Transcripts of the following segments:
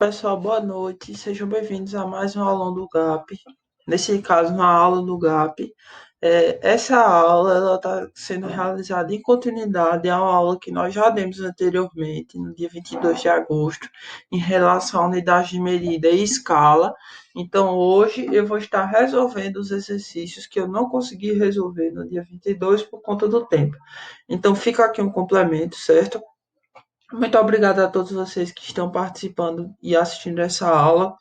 Pessoal, boa noite. Sejam bem-vindos a mais uma aula do GAP. Nesse caso, uma aula do GAP. Essa aula está sendo realizada em continuidade a uma aula que nós já demos anteriormente, no dia 22 de agosto, em relação à unidade de medida e escala. Então, hoje eu vou estar resolvendo os exercícios que eu não consegui resolver no dia 22 por conta do tempo. Então, fica aqui um complemento, certo? Muito obrigado a todos vocês que estão participando e assistindo essa aula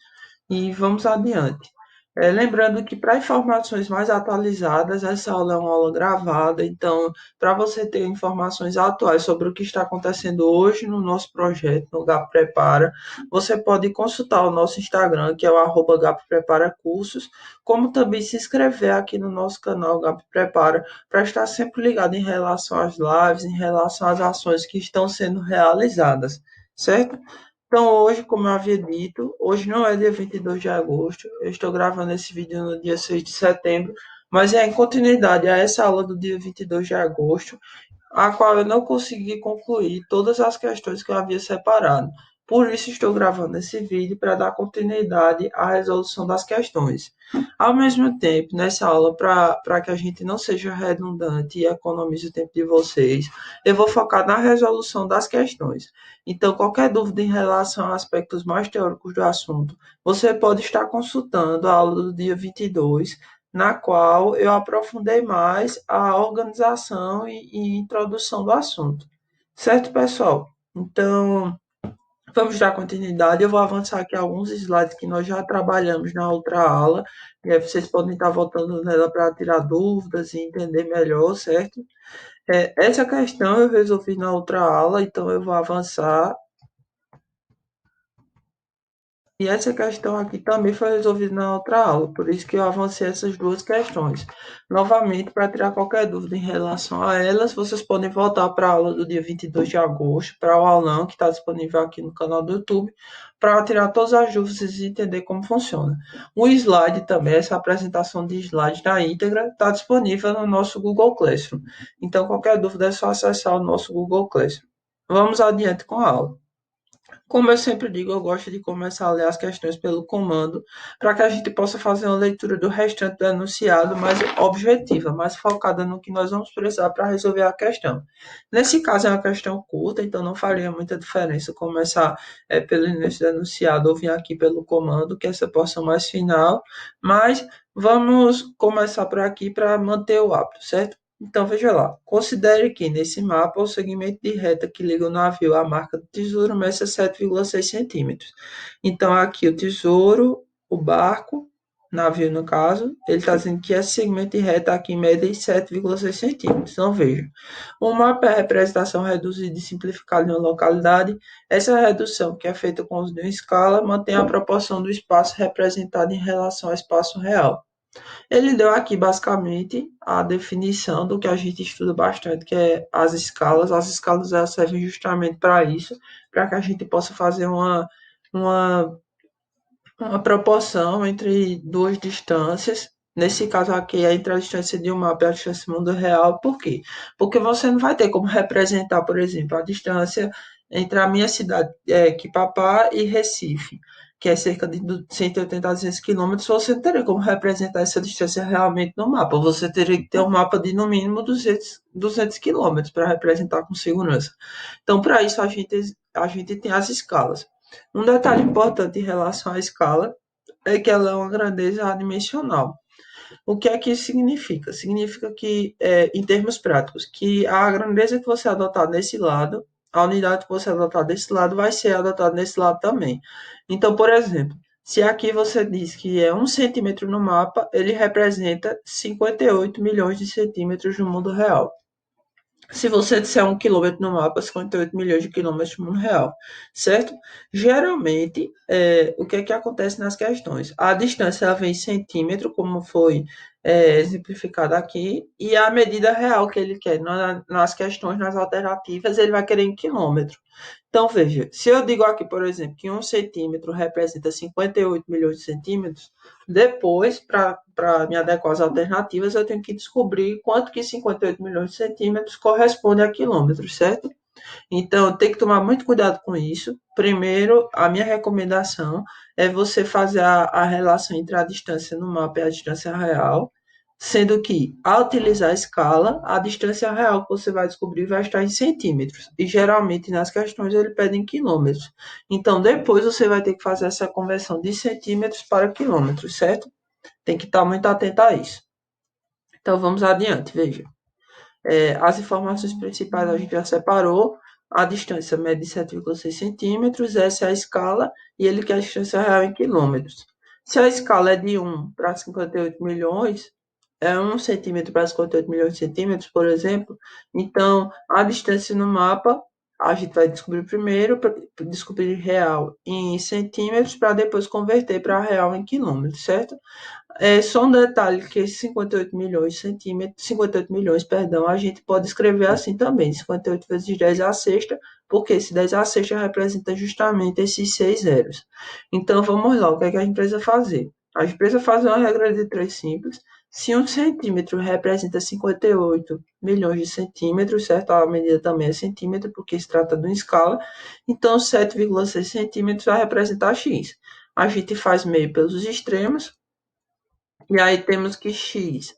e vamos adiante. Lembrando que para informações mais atualizadas, essa aula é uma aula gravada, então, para você ter informações atuais sobre o que está acontecendo hoje no nosso projeto, no GAP Prepara, você pode consultar o nosso Instagram, que é o @GAP Prepara Cursos, como também se inscrever aqui no nosso canal GAP Prepara, para estar sempre ligado em relação às lives, em relação às ações que estão sendo realizadas, certo? Então, hoje, como eu havia dito, hoje não é dia 22 de agosto, eu estou gravando esse vídeo no dia 6 de setembro, mas é em continuidade a essa aula do dia 22 de agosto, a qual eu não consegui concluir todas as questões que eu havia separado. Por isso, estou gravando esse vídeo para dar continuidade à resolução das questões. Ao mesmo tempo, nessa aula, para que a gente não seja redundante e economize o tempo de vocês, eu vou focar na resolução das questões. Então, qualquer dúvida em relação a aspectos mais teóricos do assunto, você pode estar consultando a aula do dia 22, na qual eu aprofundei mais a organização e introdução do assunto. Certo, pessoal? Então, vamos dar continuidade. Eu vou avançar aqui alguns slides que nós já trabalhamos na outra aula, e aí vocês podem estar voltando nela para tirar dúvidas e entender melhor, certo? Essa questão eu resolvi na outra aula, então eu vou avançar. E essa questão aqui também foi resolvida na outra aula, por isso que eu avancei essas duas questões. Novamente, para tirar qualquer dúvida em relação a elas, vocês podem voltar para a aula do dia 22 de agosto, para o aulão que está disponível aqui no canal do YouTube, para tirar todas as dúvidas e entender como funciona. O slide também, essa apresentação de slide na íntegra, está disponível no nosso Google Classroom. Então, qualquer dúvida é só acessar o nosso Google Classroom. Vamos adiante com a aula. Como eu sempre digo, eu gosto de começar a ler as questões pelo comando, para que a gente possa fazer uma leitura do restante do enunciado mais objetiva, mais focada no que nós vamos precisar para resolver a questão. Nesse caso, é uma questão curta, então não faria muita diferença começar pelo início do enunciado ou vir aqui pelo comando, que é essa porção mais final, mas vamos começar por aqui para manter o hábito, certo? Então, veja lá. Considere que, nesse mapa, o segmento de reta que liga o navio à marca do tesouro meça 7,6 centímetros. Então, aqui o tesouro, o barco, navio no caso, ele está dizendo que esse segmento de reta aqui mede 7,6 centímetros. Então, veja. O mapa é a representação reduzida e simplificada de uma localidade. Essa redução, que é feita com uso de uma escala, mantém a proporção do espaço representado em relação ao espaço real. Ele deu aqui basicamente a definição do que a gente estuda bastante, que é as escalas. As escalas elas servem justamente para isso, para que a gente possa fazer uma, uma proporção entre duas distâncias. Nesse caso aqui, é entre a distância de um mapa e a distância do mundo real. Por quê? Porque você não vai ter como representar, por exemplo, a distância entre a minha cidade, Quipapá, e Recife, que é cerca de 180 a 200 quilômetros. Você não teria como representar essa distância realmente no mapa. Você teria que ter um mapa de, no mínimo, 200 quilômetros para representar com segurança. Então, para isso, a gente tem as escalas. Um detalhe importante em relação à escala é que ela é uma grandeza adimensional. O que é que isso significa? Significa que, em termos práticos, que a grandeza que você adotar nesse lado, a unidade que você adotar desse lado, vai ser adotada nesse lado também. Então, por exemplo, se aqui você diz que é 1 centímetro no mapa, ele representa 58 milhões de centímetros no mundo real. Se você disser 1 quilômetro no mapa, 58 milhões de quilômetros no mundo real, certo? Geralmente, o que é que acontece nas questões? A distância ela vem em centímetro, como foi exemplificado aqui, e a medida real que ele quer nas questões, nas alternativas, ele vai querer em quilômetro. Então, veja, se eu digo aqui, por exemplo, que 1 centímetro representa 58 milhões de centímetros, depois, para me adequar às alternativas, eu tenho que descobrir quanto que 58 milhões de centímetros corresponde a quilômetros, certo? Então, tem que tomar muito cuidado com isso. Primeiro, a minha recomendação é você fazer a relação entre a distância no mapa e a distância real, sendo que, ao utilizar a escala, a distância real que você vai descobrir vai estar em centímetros. E geralmente nas questões ele pede em quilômetros. Então, depois você vai ter que fazer essa conversão de centímetros para quilômetros, certo? Tem que estar muito atento a isso. Então, vamos adiante, veja. As informações principais a gente já separou. A distância mede 7,6 centímetros, essa é a escala, e ele quer a distância real em quilômetros. Se a escala é de 1 para 58 milhões, é 1 centímetro para 58 milhões de centímetros, por exemplo, então a distância no mapa a gente vai descobrir primeiro, descobrir real em centímetros, para depois converter para real em quilômetros, certo? Só um detalhe que esses 58 milhões de centímetros, 58 milhões, perdão, a gente pode escrever assim também, 58 vezes 10 à sexta, porque esse 10 à sexta representa justamente esses 6 zeros. Então, vamos lá, o que é que a gente precisa fazer? A gente precisa fazer uma regra de 3 simples. Se um centímetro representa 58 milhões de centímetros, certo? A medida também é centímetro, porque se trata de uma escala. Então, 7,6 centímetros vai representar x. A gente faz meio pelos extremos, e aí temos que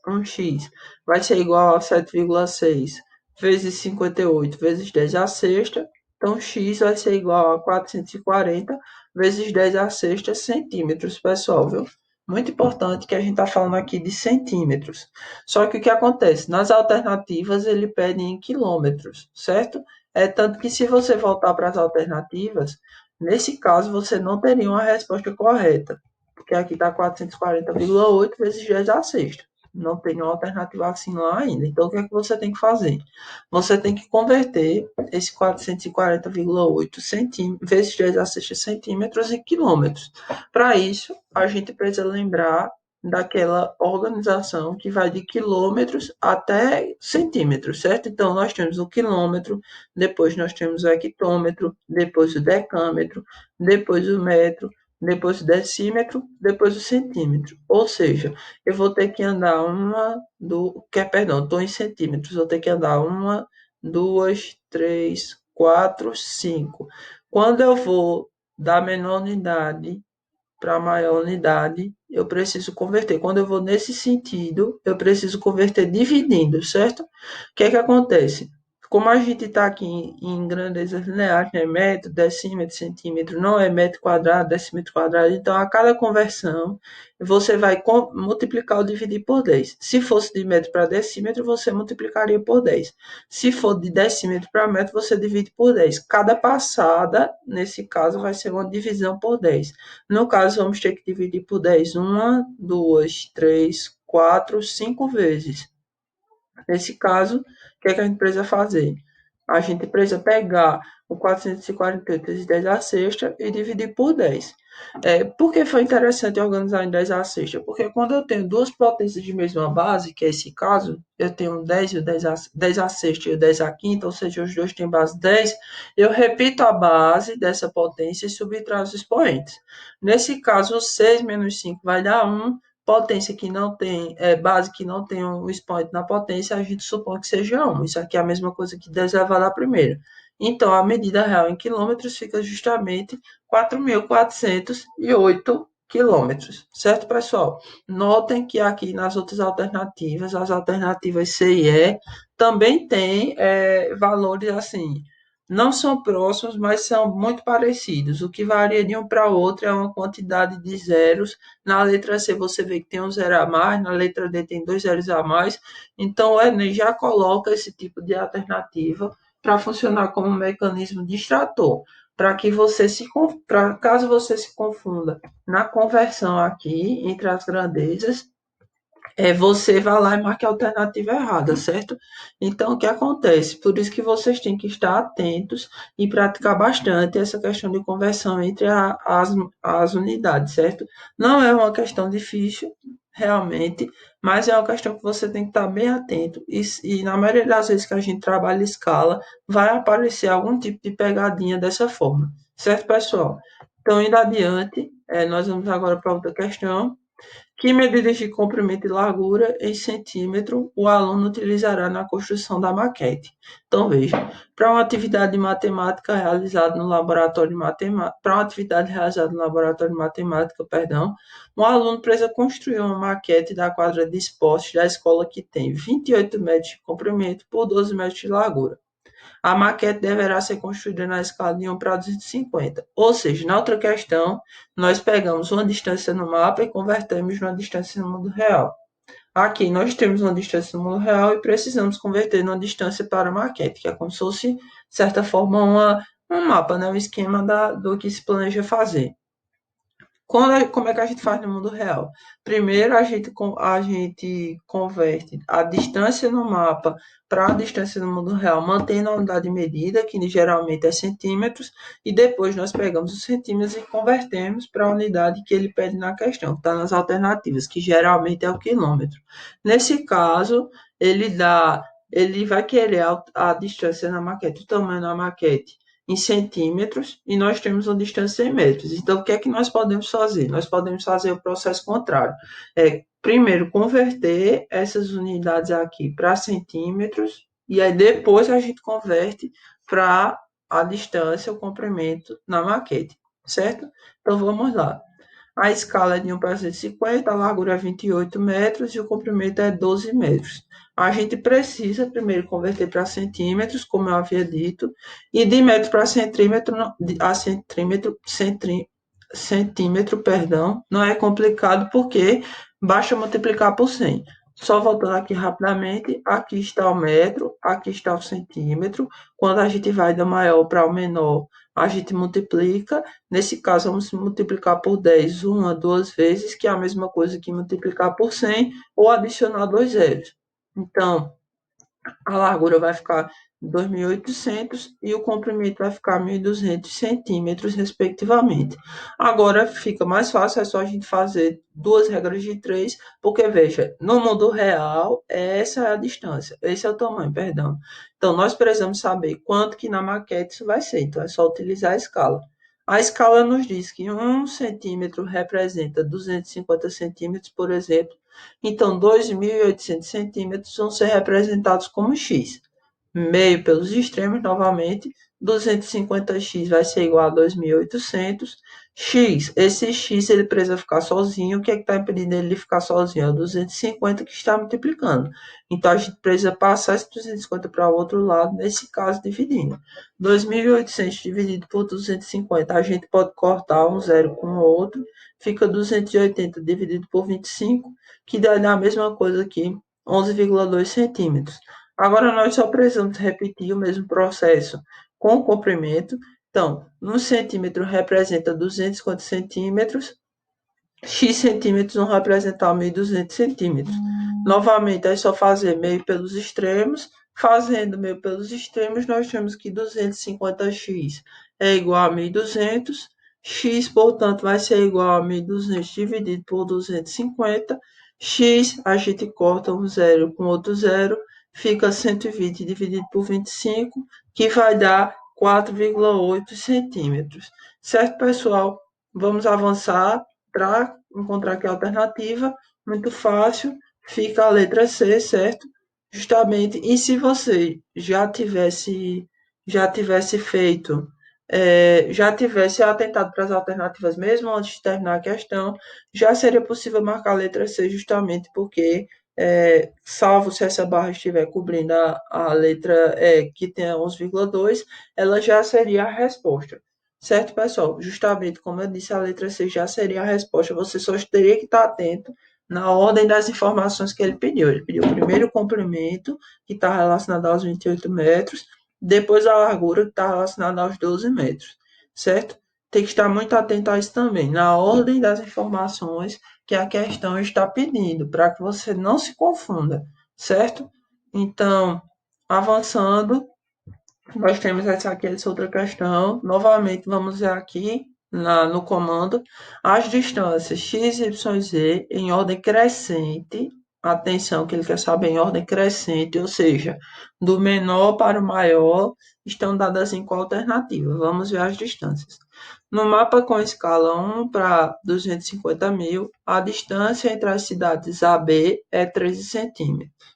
um x vai ser igual a 7,6 vezes 58 vezes 10 à sexta. Então, x vai ser igual a 440 vezes 10 à sexta centímetros, pessoal, viu? Muito importante que a gente está falando aqui de centímetros. Só que o que acontece? Nas alternativas, ele pede em quilômetros, certo? Tanto que se você voltar para as alternativas, nesse caso, você não teria uma resposta correta, porque aqui está 440,8 vezes 10 à sexta. Não tem uma alternativa assim lá ainda. Então, o que é que você tem que fazer? Você tem que converter esse 440,8 vezes 10 à sexta centímetros em quilômetros. Para isso, a gente precisa lembrar daquela organização que vai de quilômetros até centímetros, certo? Então, nós temos o quilômetro, depois nós temos o hectômetro, depois o decâmetro, depois o metro, depois o decímetro, depois o centímetro. Ou seja, eu vou ter que andar perdão, estou em centímetros, vou ter que andar uma, duas, três, quatro, cinco. Quando eu vou da menor unidade para a maior unidade, eu preciso converter. Quando eu vou nesse sentido, eu preciso converter dividindo, certo? O que é que acontece? Como a gente está aqui em grandezas lineares, né? Metro, decímetro, centímetro, não é metro quadrado, decímetro quadrado, então a cada conversão você vai multiplicar ou dividir por 10. Se fosse de metro para decímetro, você multiplicaria por 10. Se for de decímetro para metro, você divide por 10. Cada passada, nesse caso, vai ser uma divisão por 10. No caso, vamos ter que dividir por 10 uma, duas, três, quatro, cinco vezes. Nesse caso, o que é que a gente precisa fazer? A gente precisa pegar o 448 vezes 10 à sexta e dividir por 10. Por que foi interessante organizar em 10 à sexta? Porque quando eu tenho duas potências de mesma base, que é esse caso, eu tenho 10 e o 10 à sexta e o 10 à quinta, ou seja, os dois têm base 10, eu repito a base dessa potência e subtraio os expoentes. Nesse caso, o 6 menos 5 vai dar 1, potência que não tem, base que não tem um expoente na potência, a gente supõe que seja 1. Isso aqui é a mesma coisa que 10 elevado à primeira. Então, a medida real em quilômetros fica justamente 4.408 quilômetros, certo, pessoal? Notem que aqui nas outras alternativas, as alternativas C e E, também tem valores assim, não são próximos, mas são muito parecidos. O que varia de um para outro é uma quantidade de zeros. Na letra C você vê que tem um zero a mais, na letra D tem dois zeros a mais. Então o Enem já coloca esse tipo de alternativa para funcionar como um mecanismo distrator, para que você caso você se confunda na conversão aqui entre as grandezas, você vai lá e marca a alternativa errada, certo? Então, o que acontece? Por isso que vocês têm que estar atentos e praticar bastante essa questão de conversão entre as unidades, certo? Não é uma questão difícil, realmente, mas é uma questão que você tem que estar bem atento. E na maioria das vezes que a gente trabalha em escala, vai aparecer algum tipo de pegadinha dessa forma, certo, pessoal? Então, indo adiante, nós vamos agora para outra questão. Que medidas de comprimento e largura em centímetro o aluno utilizará na construção da maquete? Então, veja, para uma atividade de matemática realizada no laboratório de matemática, para uma atividade realizada no laboratório de matemática, perdão, um aluno precisa construir uma maquete da quadra de esportes da escola que tem 28 metros de comprimento por 12 metros de largura. A maquete deverá ser construída na escala de 1 para 250. Ou seja, na outra questão, nós pegamos uma distância no mapa e convertemos numa distância no mundo real. Aqui nós temos uma distância no mundo real e precisamos converter numa distância para a maquete, que é como se fosse, de certa forma, um mapa, né? Um esquema do que se planeja fazer. Como é que a gente faz no mundo real? Primeiro, a gente converte a distância no mapa para a distância no mundo real, mantendo a unidade de medida, que geralmente é centímetros, e depois nós pegamos os centímetros e convertemos para a unidade que ele pede na questão, que está nas alternativas, que geralmente é o quilômetro. Nesse caso, ele vai querer a distância na maquete, o tamanho da maquete em centímetros e nós temos uma distância em metros. Então, o que é que nós podemos fazer? Nós podemos fazer o processo contrário. Primeiro, converter essas unidades aqui para centímetros e aí depois a gente converte para a distância, o comprimento na maquete, certo? Então, vamos lá. A escala é de 1 para 150, a largura é 28 metros e o comprimento é 12 metros. A gente precisa primeiro converter para centímetros, como eu havia dito, e de metro para centímetro, perdão, não é complicado porque basta multiplicar por 100. Só voltando aqui rapidamente, aqui está o metro, aqui está o centímetro. Quando a gente vai do maior para o menor, a gente multiplica. Nesse caso, vamos multiplicar por 10 uma, duas vezes, que é a mesma coisa que multiplicar por 100 ou adicionar dois zeros. Então, a largura vai ficar 2.800 e o comprimento vai ficar 1.200 centímetros, respectivamente. Agora fica mais fácil, é só a gente fazer duas regras de três, porque veja, no mundo real, essa é a distância, esse é o tamanho, perdão. Então, nós precisamos saber quanto que na maquete isso vai ser, então é só utilizar a escala. A escala nos diz que 1 centímetro representa 250 centímetros, por exemplo, então, 2.800 centímetros vão ser representados como x. Meio pelos extremos, novamente, 250x vai ser igual a 2.800. X, esse x ele precisa ficar sozinho. O que é que está impedindo ele de ficar sozinho? É o 250 que está multiplicando. Então, a gente precisa passar esse 250 para o outro lado, nesse caso, dividindo. 2.800 dividido por 250, a gente pode cortar um zero com o outro. Fica 280 dividido por 25, que dá a mesma coisa aqui, 11,2 centímetros. Agora, nós só precisamos repetir o mesmo processo com o comprimento. Então, 1 centímetro representa 250 centímetros, x centímetros vão representar 1.200 centímetros. Novamente, é só fazer meio pelos extremos. Fazendo meio pelos extremos, nós temos que 250x é igual a 1.200. X, portanto, vai ser igual a 1.200 dividido por 250. X, a gente corta um zero com outro zero, fica 120 dividido por 25, que vai dar 4,8 centímetros. Certo, pessoal? Vamos avançar para encontrar aqui a alternativa. Muito fácil, fica a letra C, certo? Justamente, e se você já tivesse feito, já tivesse atentado para as alternativas mesmo antes de terminar a questão, já seria possível marcar a letra C justamente porque, salvo se essa barra estiver cobrindo a letra que tenha 11,2, ela já seria a resposta. Certo, pessoal? Justamente como eu disse, a letra C já seria a resposta. Você só teria que estar atento na ordem das informações que ele pediu. Ele pediu primeiro o comprimento, que está relacionado aos 28 metros, depois a largura, que está relacionada aos 12 metros. Certo? Tem que estar muito atento a isso também, na ordem das informações que a questão está pedindo, para que você não se confunda. Certo? Então, avançando. Nós temos essa outra questão. Novamente, vamos ver aqui no comando as distâncias x, y, z em ordem crescente. Atenção, que ele quer saber em ordem crescente, ou seja, do menor para o maior, estão dadas em qual alternativa? Vamos ver as distâncias. No mapa com escala 1 para 250 mil, a distância entre as cidades A e B é 13 centímetros.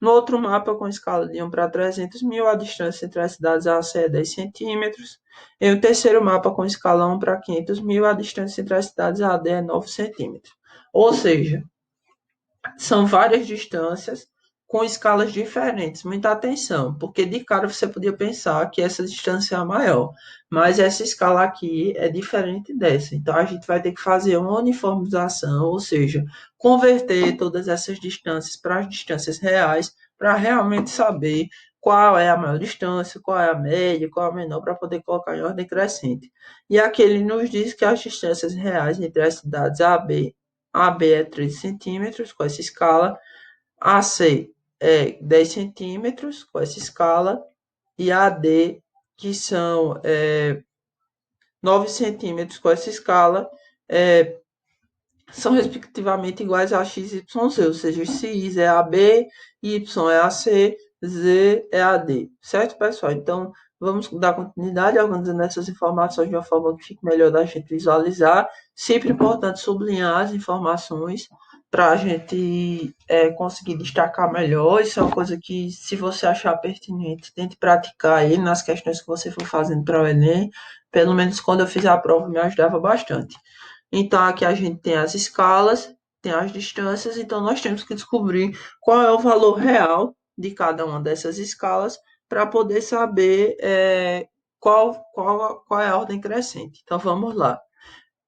No outro mapa com escala de 1 para 300 mil, a distância entre as cidades A e C é 10 centímetros. Em o terceiro mapa com escala 1 para 500 mil, a distância entre as cidades A e D é 9 centímetros. Ou seja, são várias distâncias com escalas diferentes. Muita atenção, porque de cara você podia pensar que essa distância é a maior, mas essa escala aqui é diferente dessa. Então a gente vai ter que fazer uma uniformização, ou seja, converter todas essas distâncias para as distâncias reais, para realmente saber qual é a maior distância, qual é a média, qual é a menor, para poder colocar em ordem crescente. E aqui ele nos diz que as distâncias reais entre as cidades AB é 13 centímetros com essa escala, AC é 10 centímetros com essa escala, e AD, que são 9 centímetros com essa escala, são respectivamente iguais a x, y, z, ou seja, x é AB, y é AC, z é AD, certo, pessoal? Então, vamos dar continuidade organizando essas informações de uma forma que fique melhor da gente visualizar. Sempre importante sublinhar as informações para a gente conseguir destacar melhor. Isso é uma coisa que, se você achar pertinente, tente praticar aí nas questões que você for fazendo para o Enem. Pelo menos quando eu fiz a prova, me ajudava bastante. Então, aqui a gente tem as escalas, tem as distâncias, então nós temos que descobrir qual é o valor real de cada uma dessas escalas para poder saber qual é a ordem crescente. Então, vamos lá.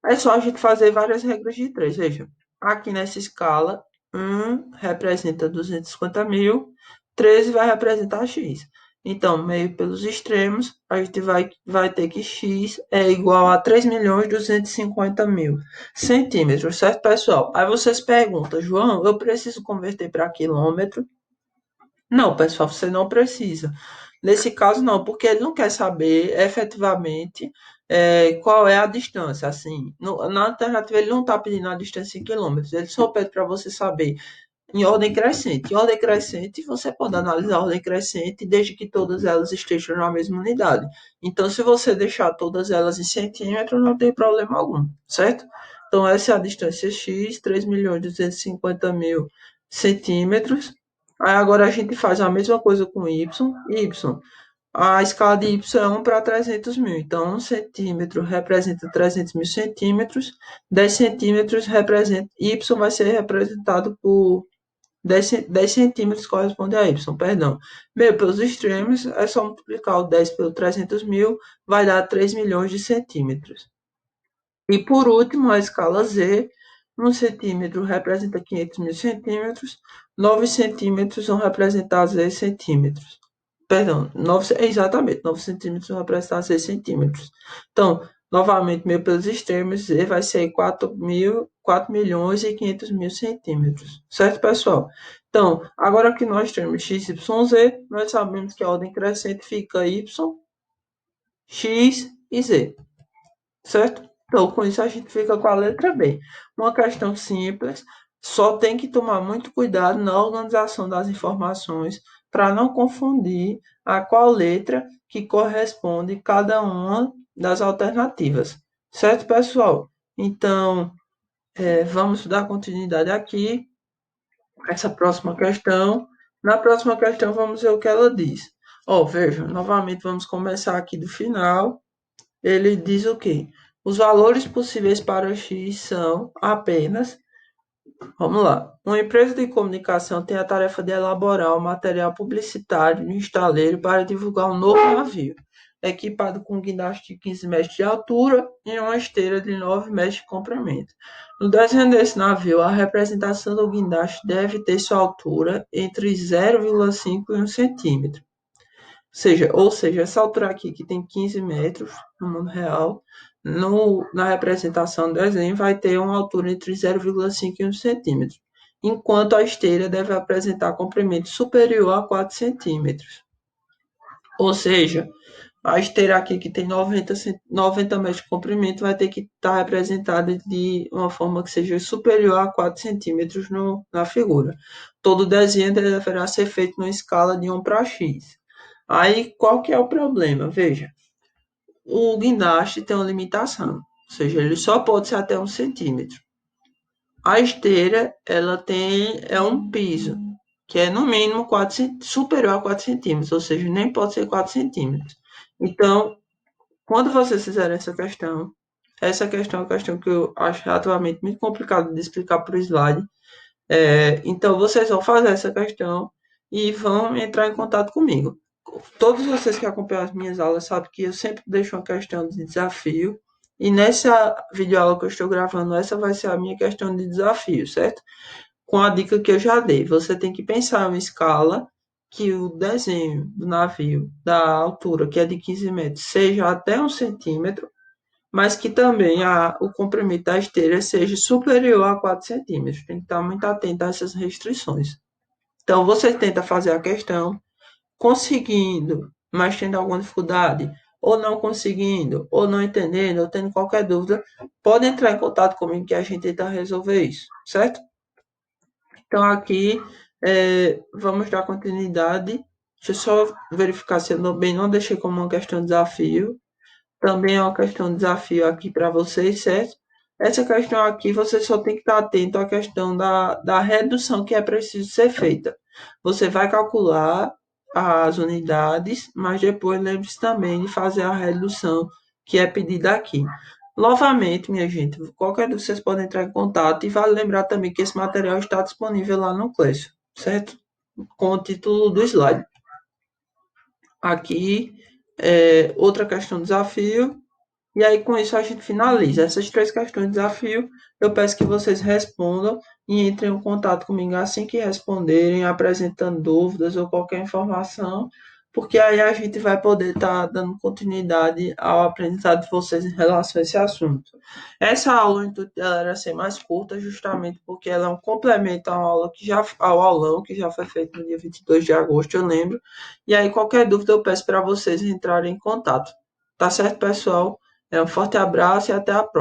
É só a gente fazer várias regras de três. Veja, aqui nessa escala, 1 representa 250 mil, 13 vai representar x. Então, meio pelos extremos, a gente vai ter que x é igual a 3.250.000 centímetros, certo, pessoal? Aí vocês perguntam, João, eu preciso converter para quilômetro? Não, pessoal, você não precisa. Nesse caso, não, porque ele não quer saber efetivamente qual é a distância. Assim, na alternativa, ele não está pedindo a distância em quilômetros, ele só pede para você saber em ordem crescente. Em ordem crescente, você pode analisar a ordem crescente desde que todas elas estejam na mesma unidade. Então, se você deixar todas elas em centímetros, não tem problema algum, certo? Então, essa é a distância x, 3.250.000 centímetros. Aí agora a gente faz a mesma coisa com y. A escala de y é 1 para 300 mil. Então, 1 centímetro representa 300 mil centímetros. 10 centímetros representa... Y vai ser representado por 10 centímetros corresponde a y, perdão. Meio pelos extremos, é só multiplicar o 10 pelo 300 mil, vai dar 3 milhões de centímetros. E por último, a escala Z, 1 centímetro representa 500 mil centímetros, 9 centímetros vão representar 6 centímetros. Perdão, 9, exatamente, 9 centímetros vão representar 6 centímetros. Então, novamente, meio pelos extremos, Z vai ser 4 milhões e 500 mil centímetros. Certo, pessoal? Então, agora que nós temos x, y, z, nós sabemos que a ordem crescente fica y, x e z. Certo? Então, com isso a gente fica com a letra B. Uma questão simples, só tem que tomar muito cuidado na organização das informações para não confundir a qual letra que corresponde cada uma das alternativas. Certo, pessoal? Então, vamos dar continuidade aqui a essa próxima questão. Na próxima questão, vamos ver o que ela diz. Ó, veja, novamente vamos começar aqui do final. Ele diz o quê? Os valores possíveis para x são apenas, vamos lá, uma empresa de comunicação tem a tarefa de elaborar o material publicitário no estaleiro para divulgar um novo navio, equipado com um guindaste de 15 metros de altura e uma esteira de 9 metros de comprimento. No desenho desse navio, a representação do guindaste deve ter sua altura entre 0,5 e 1 centímetro. Ou seja, essa altura aqui, que tem 15 metros no mundo real, na representação do desenho, vai ter uma altura entre 0,5 e 1 centímetro, enquanto a esteira deve apresentar comprimento superior a 4 centímetros. Ou seja, a esteira aqui, que tem 90 metros de comprimento, vai ter que estar representada de uma forma que seja superior a 4 centímetros na figura. Todo desenho deverá ser feito numa escala de 1 para x. Aí, qual que é o problema? Veja, o guindaste tem uma limitação, ou seja, ele só pode ser até 1 centímetro. A esteira, ela é um piso, que é no mínimo superior a 4 centímetros, ou seja, nem pode ser 4 centímetros. Então, quando vocês fizerem essa questão é uma questão que eu acho relativamente muito complicado de explicar por slide. Então, vocês vão fazer essa questão e vão entrar em contato comigo. Todos vocês que acompanham as minhas aulas sabem que eu sempre deixo uma questão de desafio. E nessa videoaula que eu estou gravando, essa vai ser a minha questão de desafio, certo? Com a dica que eu já dei. Você tem que pensar em uma escala que o desenho do navio, da altura, que é de 15 metros, seja até 1 centímetro, mas que também o comprimento da esteira seja superior a 4 centímetros. Tem que estar muito atento a essas restrições. Então, você tenta fazer a questão, conseguindo, mas tendo alguma dificuldade, ou não conseguindo, ou não entendendo, ou tendo qualquer dúvida, pode entrar em contato comigo que a gente tenta resolver isso, certo? Então, aqui, vamos dar continuidade. Deixa eu só verificar se eu não deixei como uma questão de desafio. Também é uma questão de desafio aqui para vocês, certo? Essa questão aqui, você só tem que estar atento à questão da redução que é preciso ser feita. Você vai calcular as unidades, mas depois lembre-se também de fazer a redução que é pedida aqui. Novamente, minha gente, qualquer um vocês podem entrar em contato e vale lembrar também que esse material está disponível lá no Clécio, certo? Com o título do slide. Aqui, outra questão de desafio. E aí, com isso, a gente finaliza. Essas 3 questões de desafio, eu peço que vocês respondam e entrem em contato comigo assim que responderem, apresentando dúvidas ou qualquer informação, porque aí a gente vai poder estar dando continuidade ao aprendizado de vocês em relação a esse assunto. Essa aula, o intuito dela era ser mais curta, justamente porque ela é um complemento ao aulão que já foi feito no dia 22 de agosto, eu lembro. E aí, qualquer dúvida, eu peço para vocês entrarem em contato. Tá certo, pessoal? Um forte abraço e até a próxima.